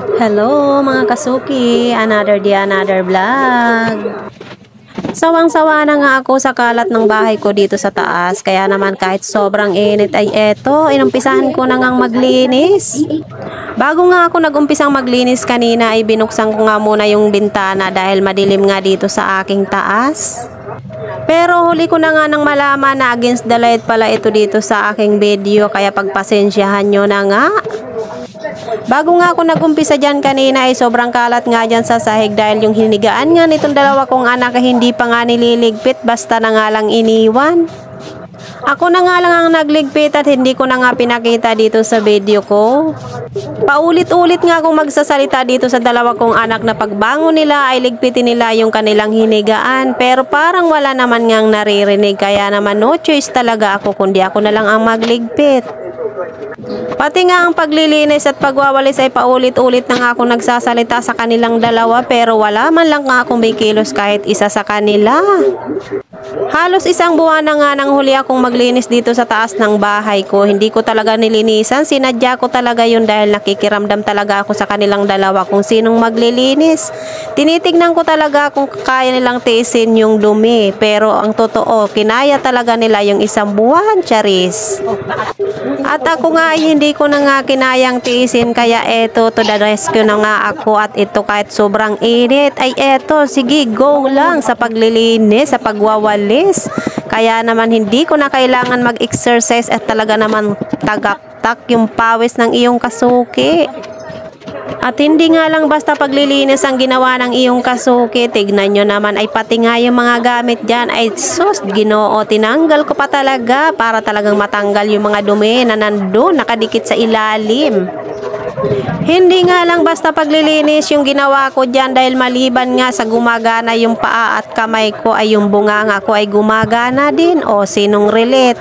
Hello mga kasuki, another day, another vlog. Sawang-sawa na nga ako sa kalat ng bahay ko dito sa taas. Kaya naman kahit sobrang init ay eto, inumpisahan ko na ngang maglinis. Bago nga ako nagumpisang maglinis kanina ay binuksan ko nga muna yung bintana dahil madilim nga dito sa aking taas. Pero huli ko na nga nang malaman na against the light pala ito dito sa aking video, kaya pagpasensyahan nyo na nga. Bago nga ako nagumpisa dyan kanina ay sobrang kalat nga dyan sa sahig dahil yung hinigaan nga nitong dalawa kong anak ay hindi pa nga nililigpit, basta na nga lang iniwan. Ako na nga lang ang nagligpit at hindi ko na nga pinakita dito sa video ko. Paulit-ulit nga akong magsasalita dito sa dalawa kong anak na pagbangon nila ay ligpitin nila yung kanilang hinigaan, pero parang wala naman ngang naririnig, kaya naman no choice talaga ako kundi ako na lang ang magligpit. Pati nga ang paglilinis at pagwawalis ay paulit-ulit na nga ako nagsasalita sa kanilang dalawa, pero wala man lang nga akong may kilos kahit isa sa kanila. Halos isang buwan na nga nang huli akong maglinis dito sa taas ng bahay ko. Hindi ko talaga nilinisan, sinadya ko talaga yun dahil nakikiramdam talaga ako sa kanilang dalawa kung sinong maglilinis. Tinitignan ko talaga kung kaya nilang tiisin yung dumi, pero ang totoo, kinaya talaga nila yung isang buwan, charis. At ako nga ay hindi ko na nga kinayang tiisin, kaya eto, to the rescue na nga ako. At ito kahit sobrang init ay eto, sige go lang sa paglilinis, sa pagwawalis. Kaya naman hindi ko na kailangan mag-exercise at talaga naman tagaktak yung pawis ng iyong kasuki. At hindi nga lang basta paglilinis ang ginawa ng iyong kasuki, tignan nyo naman ay pati nga yung mga gamit dyan ay sus Ginoo, tinanggal ko pa talaga para talagang matanggal yung mga dumi na nandun nakadikit sa ilalim. Hindi nga lang basta paglilinis yung ginawa ko dyan dahil maliban nga sa gumagana yung paa at kamay ko ay yung bunganga ko ay gumagana din, o sinong relate.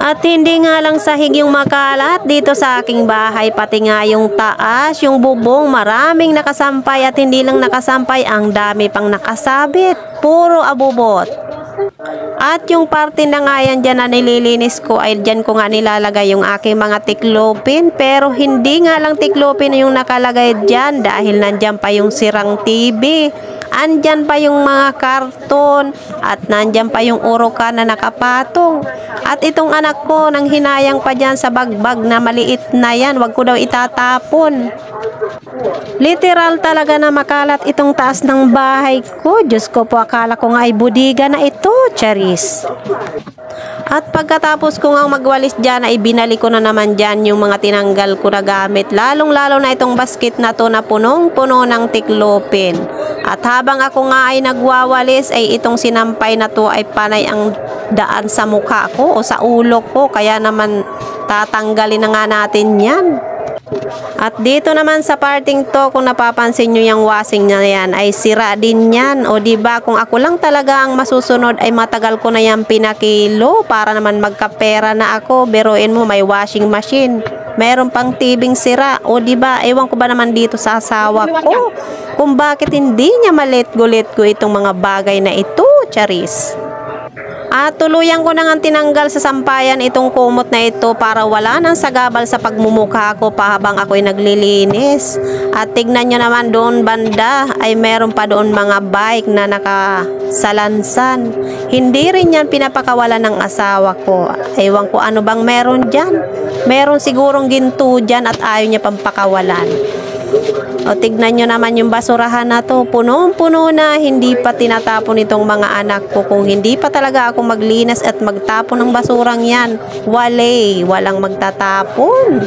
At hindi nga lang sahig yung makalat dito sa aking bahay, pati nga yung taas, yung bubong, maraming nakasampay at hindi lang nakasampay, ang dami pang nakasabit, puro abubot. At yung parte na nga yan dyan na nililinis ko ay dyan ko nga nilalagay yung aking mga tiklopin, pero hindi nga lang tiklopin yung nakalagay dyan dahil nandyan pa yung sirang TV. Andyan pa yung mga karton at nandyan pa yung urukan na nakapatong. At itong anak ko nang hinayang pa dyan sa bagbag na maliit na yan, wag ko daw itatapon. Literal talaga na makalat itong taas ng bahay ko. Diyos ko po, akala ko nga ay budiga na ito, charis. At pagkatapos ko nga magwalis dyan ay binalik ko na naman dyan yung mga tinanggal ko na gamit, lalong lalo na itong basket na to na punong-puno ng tiklopin. At habang ako nga ay nagwawalis ay itong sinampay na to ay panay ang daan sa mukha ko o sa ulo ko, kaya naman tatanggalin na nga natin yan. At dito naman sa parting to, kung napapansin nyo yung washing na yan ay sira din yan, o diba kung ako lang talaga ang masusunod ay matagal ko na yan pinakilo para naman magkapera na ako. Biruin mo, may washing machine, meron pang tibing sira, o diba ewan ko ba naman dito sa asawa ko kung bakit hindi niya malet-gulit ko itong mga bagay na ito, charis. At tuluyan ko na nga tinanggal sa sampayan itong kumot na ito para wala nang sagabal sa pagmumukha ko pa habang ako'y naglilinis. At tignan nyo naman doon banda ay meron pa doon mga bike na nakasalansan. Hindi rin yan pinapakawalan ng asawa ko. Ewan ko ano bang meron dyan. Meron sigurong ginto dyan at ayaw niya pampakawalan. O tignan nyo naman yung basurahan na to, punong-puno na, hindi pa tinatapon itong mga anak ko. Kung hindi pa talaga ako maglinis at magtapon ng basurang yan, walang magtatapon.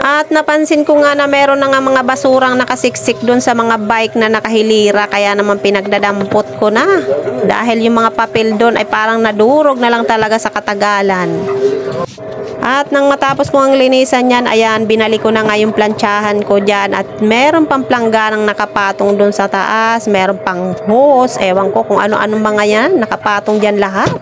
At napansin ko nga na meron na nga mga basurang nakasiksik doon sa mga bike na nakahilira, kaya naman pinagdadampot ko na dahil yung mga papel doon ay parang nadurog na lang talaga sa katagalan. At nang matapos ko ang linisan yan, ayan, binalik ko na nga yung plantsahan ko dyan. At meron pang plangganang nakapatong dun sa taas. Meron pang hose. Ewan ko kung ano-anong mga yan. Nakapatong dyan lahat.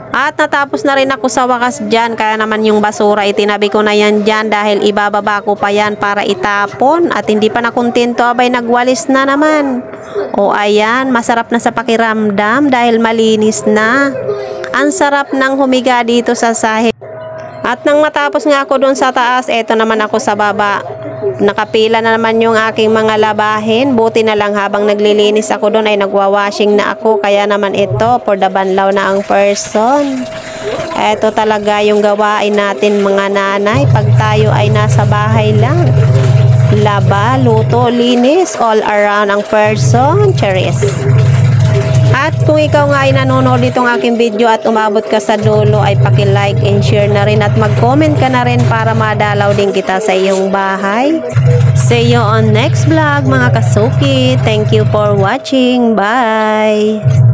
At natapos na rin ako sa wakas dyan. Kaya naman yung basura, itinabi ko na yan dyan dahil ibababa ko pa yan para itapon. At hindi pa nakontento, abay nagwalis na naman. O ayan, masarap na sa pakiramdam dahil malinis na. Ang sarap ng humiga dito sa sahig. At nang matapos nga ako doon sa taas, eto naman ako sa baba. Nakapila na naman yung aking mga labahin. Buti na lang habang naglilinis ako doon ay nagwa-washing na ako. Kaya naman ito, for the banlaw na ang person. Eto talaga yung gawain natin mga nanay pag tayo ay nasa bahay lang. Laba, luto, linis, all around ang person. Charis. At kung ikaw nga ay nanonood ditong aking video at umabot ka sa dulo, ay paki-like and share na rin at mag-comment ka na rin para madalaw din kita sa iyong bahay. See you on next vlog mga kasuki. Thank you for watching. Bye!